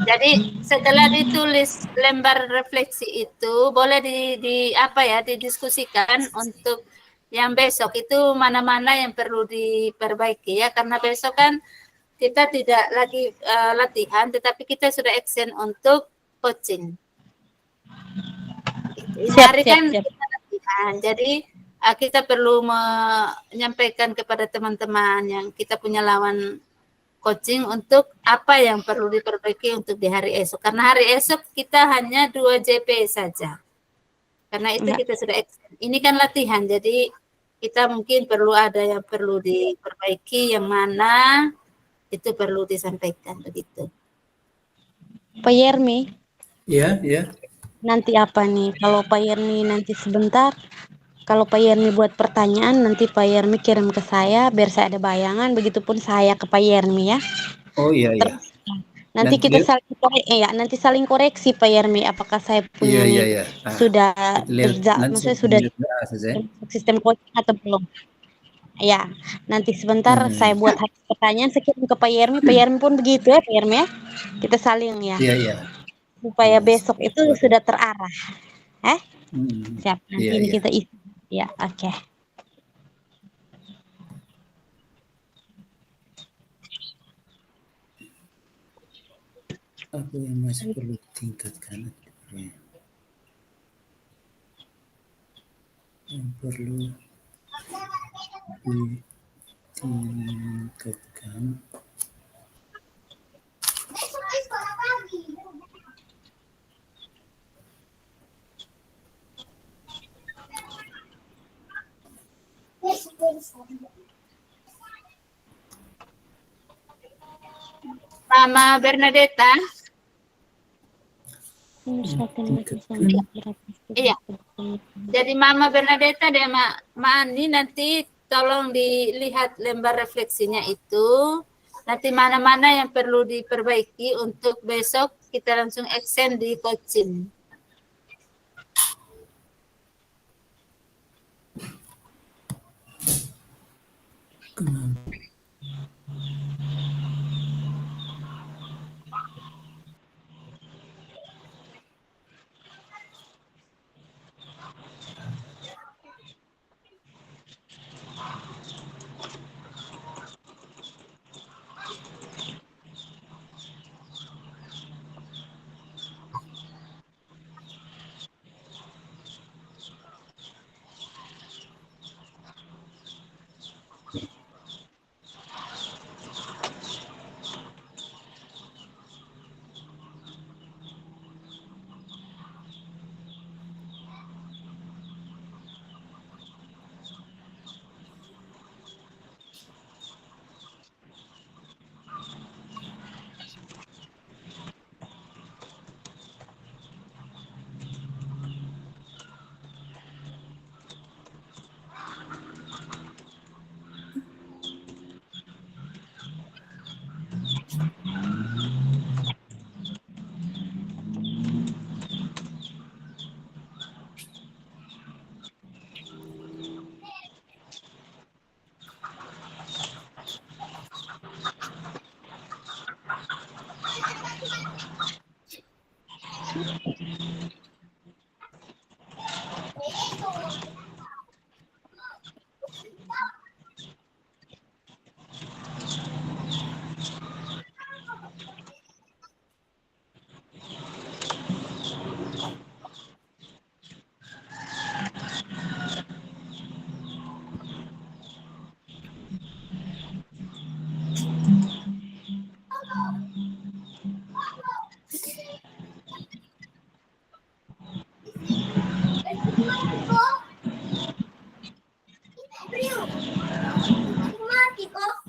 Jadi setelah ditulis lembar refleksi itu boleh didiskusikan untuk yang besok itu mana-mana yang perlu diperbaiki ya, karena besok kan kita tidak lagi latihan, tetapi kita sudah action untuk coaching. Hari kan kita latihan, jadi kita perlu menyampaikan kepada teman-teman yang kita punya lawan coaching untuk apa yang perlu diperbaiki untuk di hari esok. Karena hari esok kita hanya 2 JP saja. Karena itu kita sudah action. Ini kan latihan, jadi kita mungkin perlu ada yang perlu diperbaiki, yang mana itu perlu disampaikan begitu.
Pak Yermi.
Iya.
Nanti apa nih? Kalau Pak Yermi nanti sebentar, kalau Pak Yermi buat pertanyaan, nanti Pak Yermi kirim ke saya biar saya ada bayangan. Begitupun saya ke Pak Yermi ya.
Oh iya.
Nanti kita saling koreksi Pak Yermi. Apakah saya punya sudah berjalan? Maksudnya sudah sistem coaching atau belum. Ya, nanti sebentar saya buat pertanyaan, saya kirim ke Pak Yermi pun begitu ya, Pak Yermi ya. Kita saling ya.
Iya.
Supaya besok itu sudah terarah. Siap, nanti ini
iya.
kita isi. Ya, oke.
Apa yang masih perlu ditingkatkan? Yang perlu ditingkatkan.
Mama Bernadetta. Iya. Jadi Mama Bernadetta dan Ma Andi nanti tolong dilihat lembar refleksinya itu. Nanti mana-mana yang perlu diperbaiki untuk besok kita langsung action di coaching.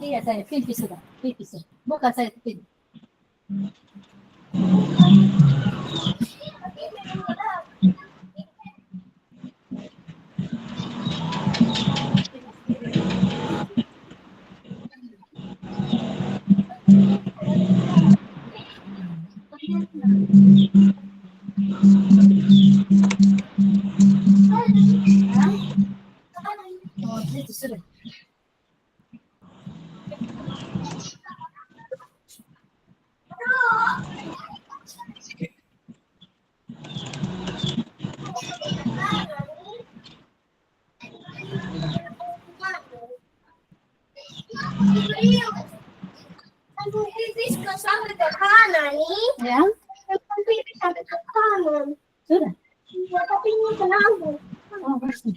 Iya saya pipis sudah, pipis. Bukan saya pipis. Oh, itu sudah.
Sampai ke kanan nih.
Ya.
Sampai ke kanan.
Sudah.
Ya, tapi ini kenapa?
Oh, pasti.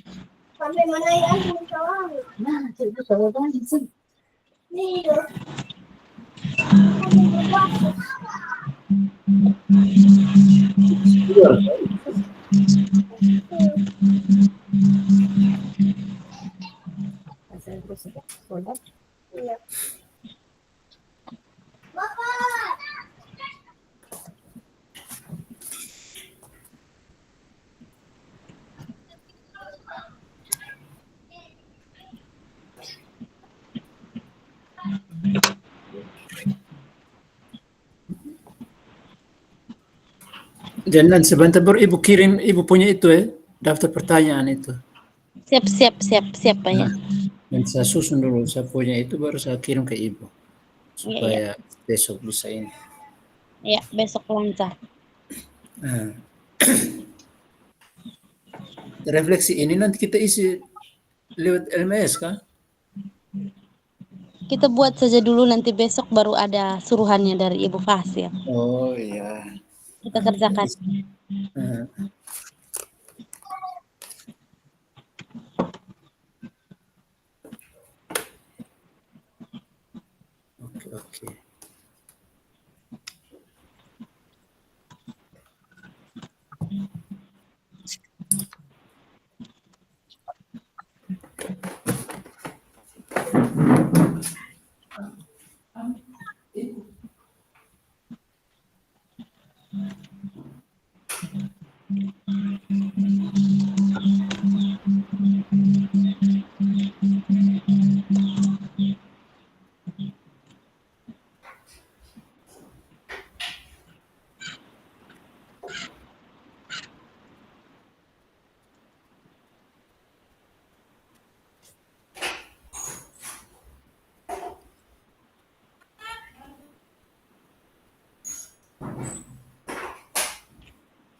Sampai mana yang salah?
Nah, coba coba banget sih.
Nih. Iya. Bapak.
Jangan sebentar baru ibu kirim, ibu punya itu daftar pertanyaan itu.
Siap, Pak ya.
Dan saya susun dulu, saya punya itu baru saya kirim ke ibu supaya besok bisa ini.
Ya, besok lancar.
Nah, refleksi ini nanti kita isi lewat LMS kah?
Kita buat saja dulu, nanti besok baru ada suruhannya dari Ibu Fasil.
Oh iya.
Kita kerjakan.
Nah, oke.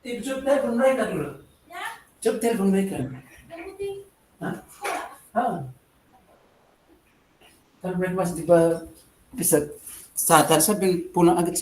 Coba telepon mereka dulu. Coba telepon mereka. Hah? Kan mereka masih bisa saat saya pulang agak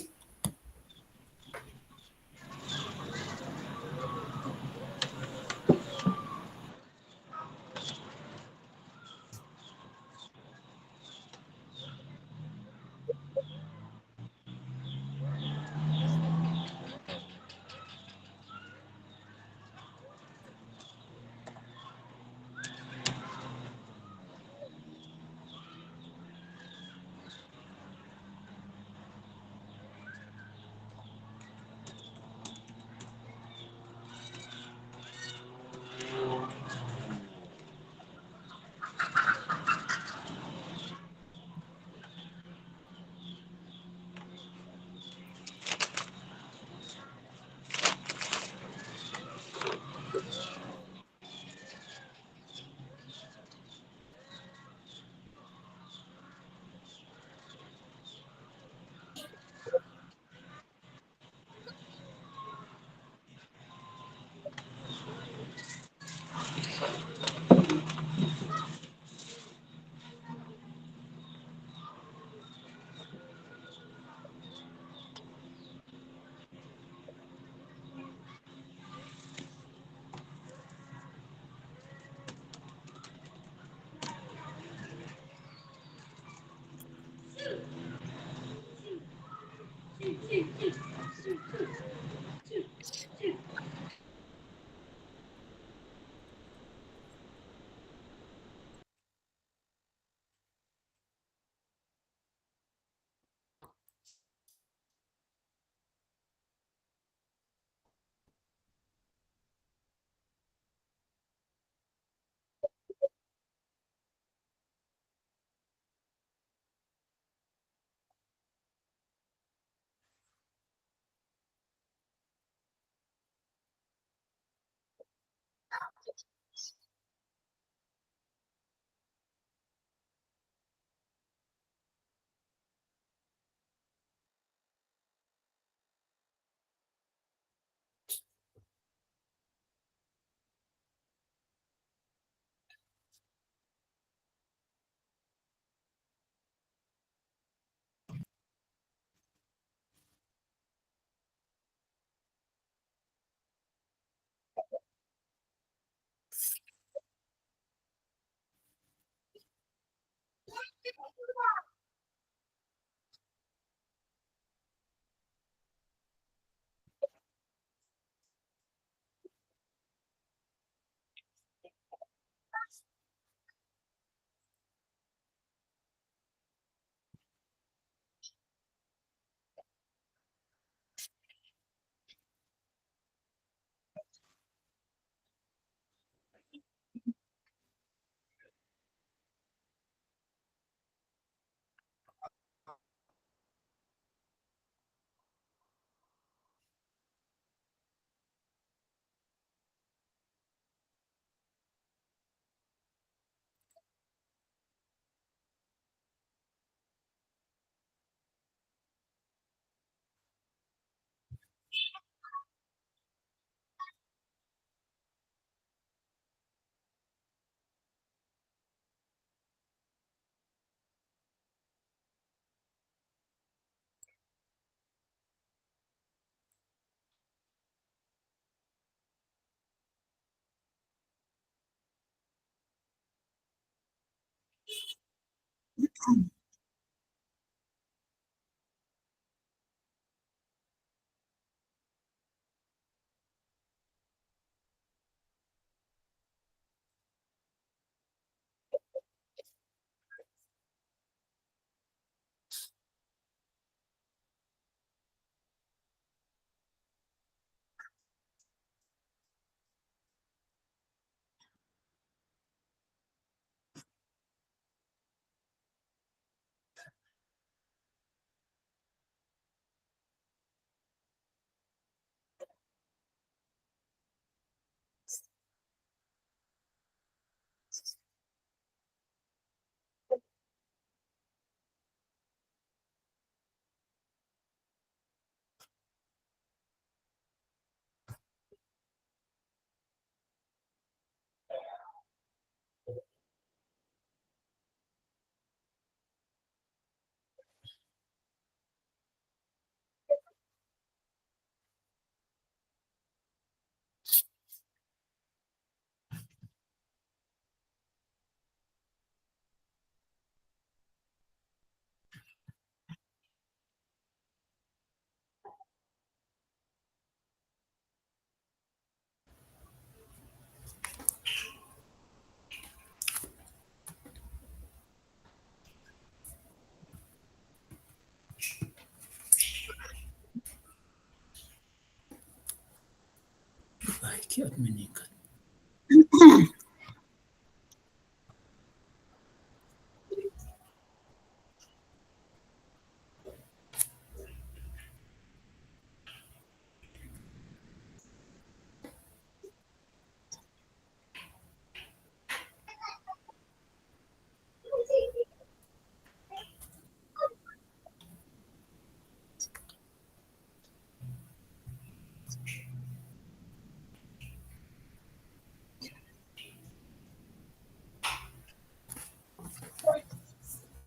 kiat meningkat.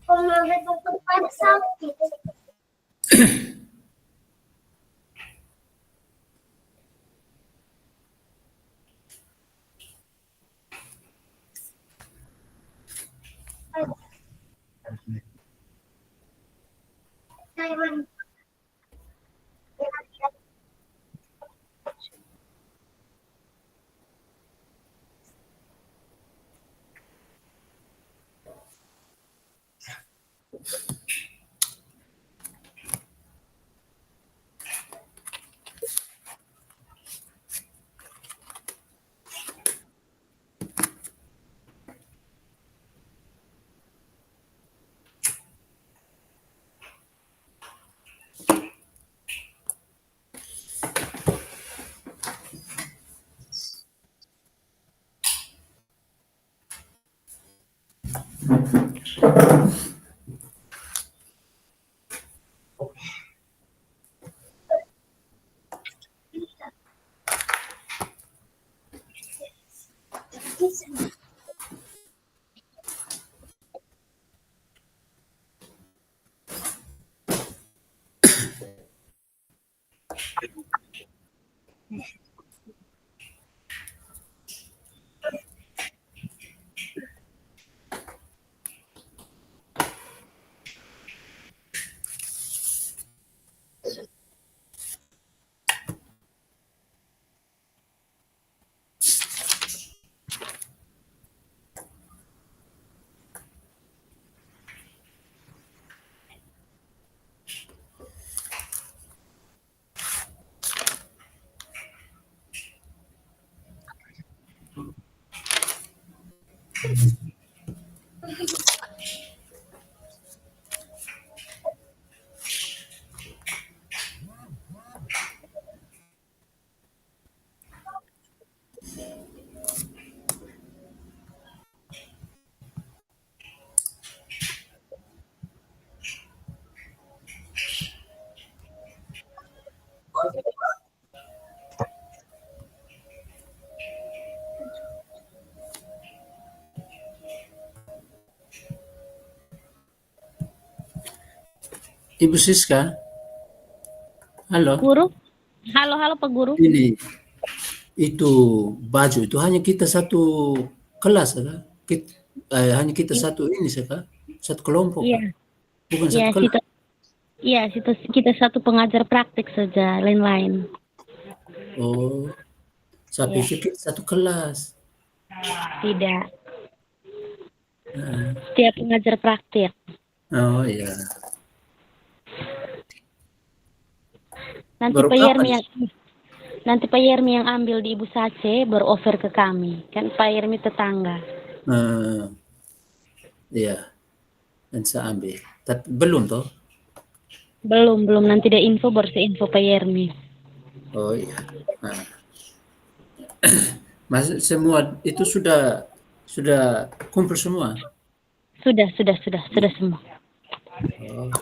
Kalau nggak tempat sakit. Taiwan.
Ibu Siska, halo.
Guru? Halo Pak Guru.
Ini itu baju itu hanya kita satu kelas kan? Hanya kita satu ini kan? Satu kelompok
Iya.
kan? Bukan
Iya,
satu kelas.
kita satu pengajar praktik saja, lain-lain.
Oh, saya pikir kita satu kelas.
Tidak. Setiap pengajar praktik.
Oh iya.
Nanti
Baru
Pak Yermi yang ambil di Ibu Sace beroffer ke kami. Kan Pak Yermi tetangga.
Iya. Dan saya ambil. Tapi belum toh?
Belum. Nanti dia info baru saya info Pak Yermi.
Oh iya. Mas semua itu sudah kumpul semua?
Sudah semua.
Oh.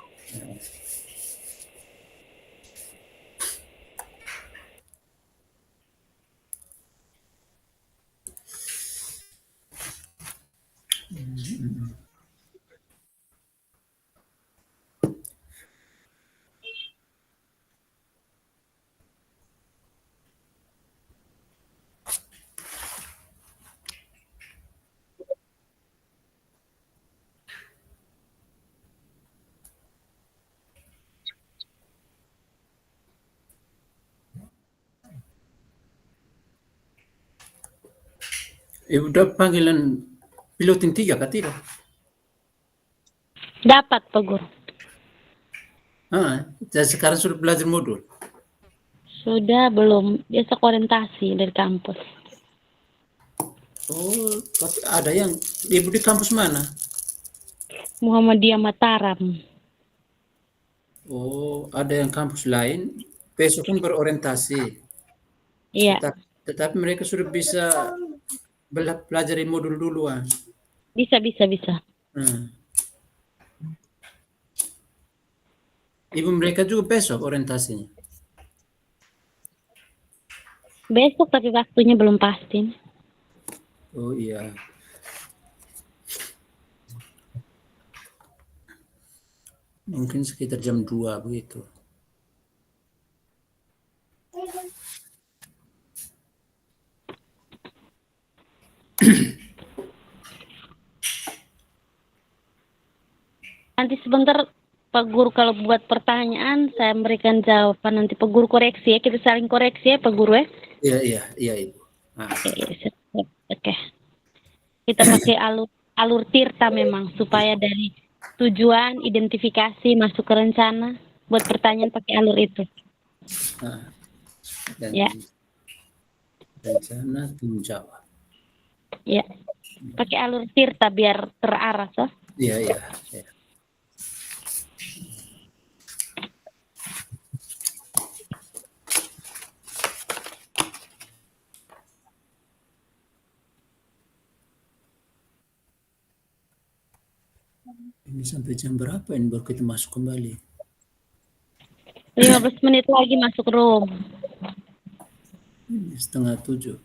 Udah panggilan piloting 3 kah tidak?
Dapat Pak Guru.
Dan sekarang sudah belajar modul.
Sudah belum, besok orientasi dari kampus.
Oh, tapi ada yang ibu di kampus mana?
Muhammadiyah Mataram.
Oh, ada yang kampus lain. Besok kan berorientasi.
Iya,
Tetapi mereka sudah bisa pelajari modul duluan.
bisa.
Hmm. Ibu mereka juga besok orientasinya.
Besok tapi waktunya belum pasti.
Oh iya. Mungkin sekitar jam 2 begitu.
Nanti sebentar Pak Guru kalau buat pertanyaan saya memberikan jawaban, nanti Pak Guru koreksi ya, kita saling koreksi ya Pak Guru ya.
Iya Ibu. Nah.
Oke. Kita pakai alur tirta memang supaya dari tujuan, identifikasi, masuk ke rencana, buat pertanyaan pakai alur itu.
Dan
Ya.
rencana menjawab.
Ya. Pakai alur tirta biar terarah toh.
Iya. Ini sampai jam berapa ini baru kita masuk kembali?
15 menit lagi masuk room.
6:30.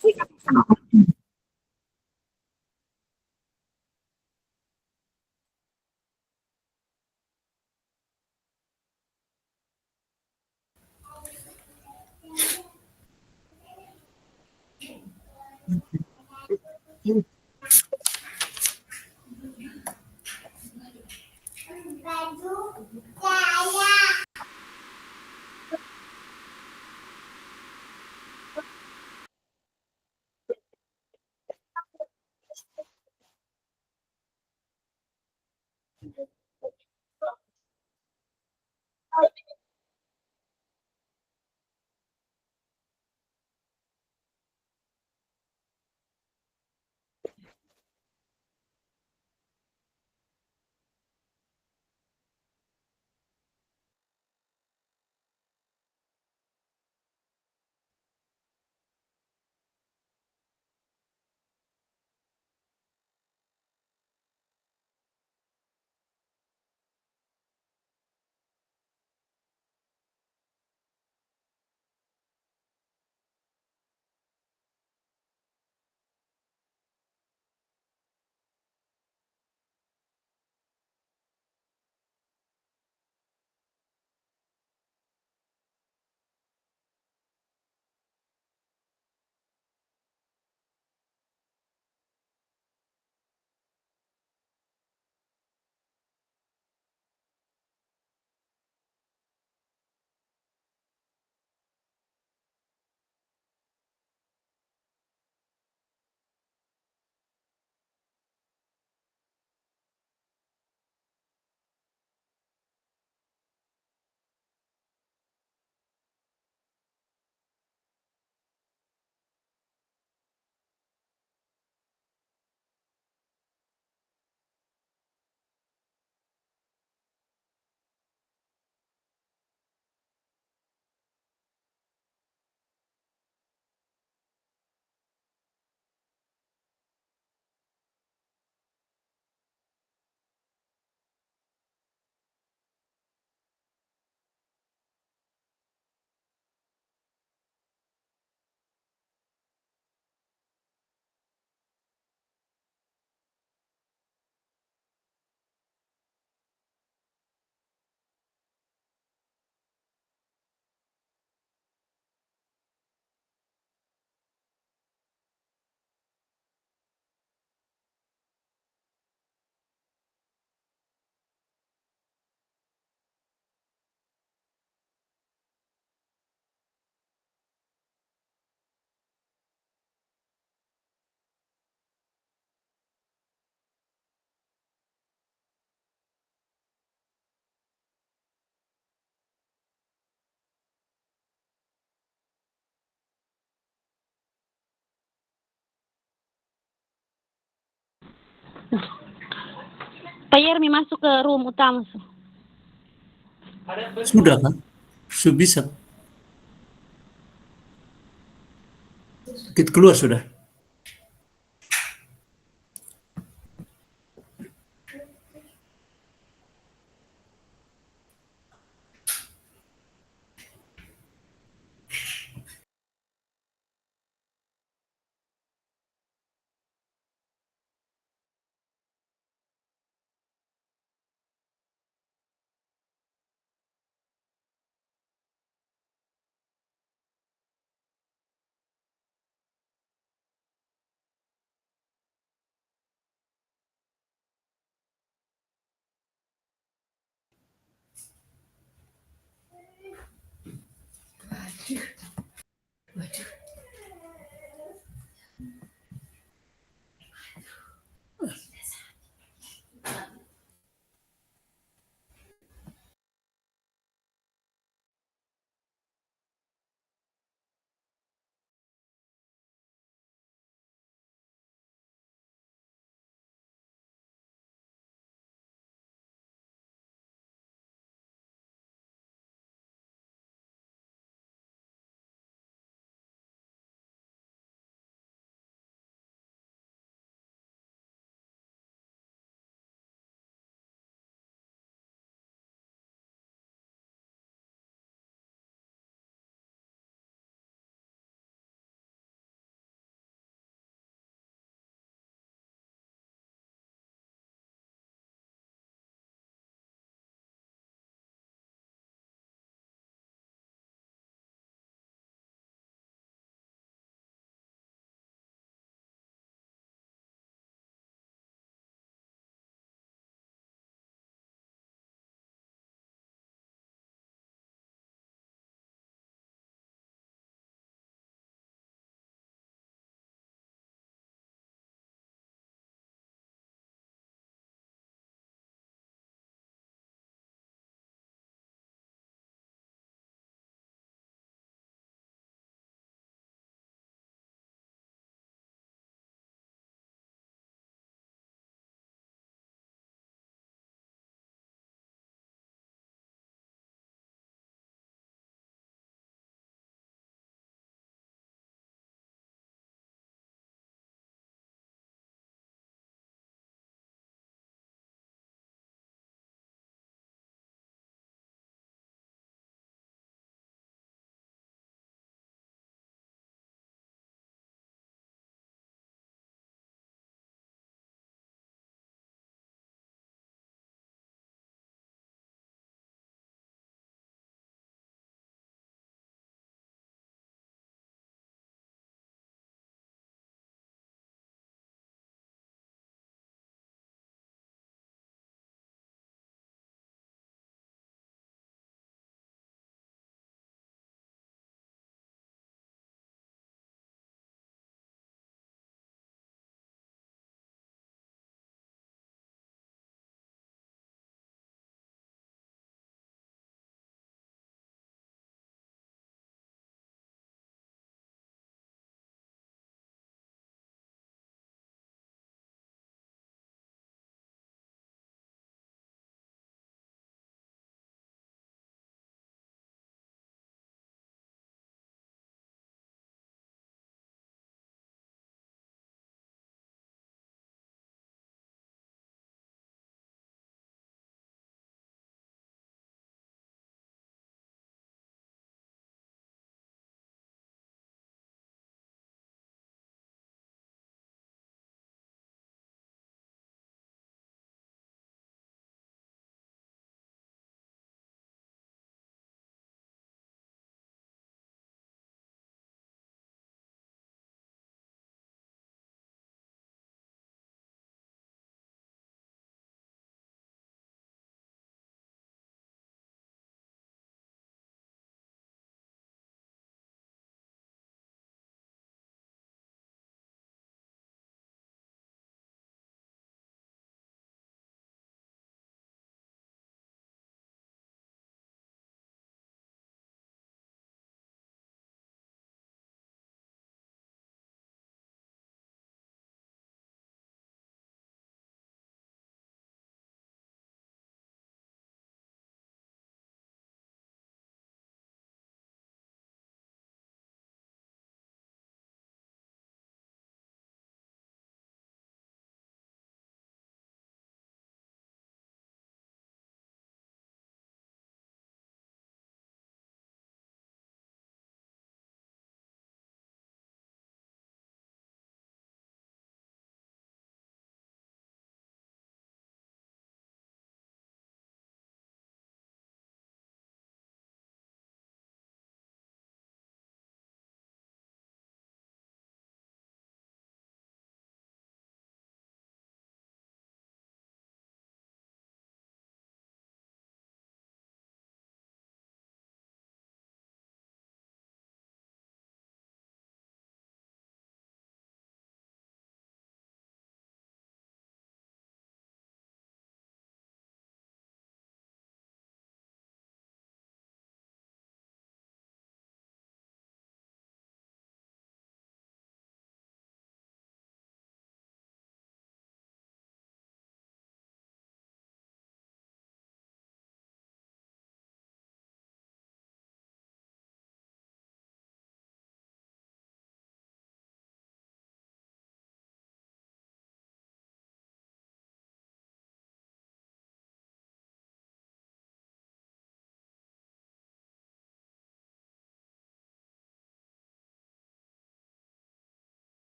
Baju saya.
Pak Yermi masuk ke room utama.
Sudah kan? Sudah bisa. Kita keluar sudah. Aduh.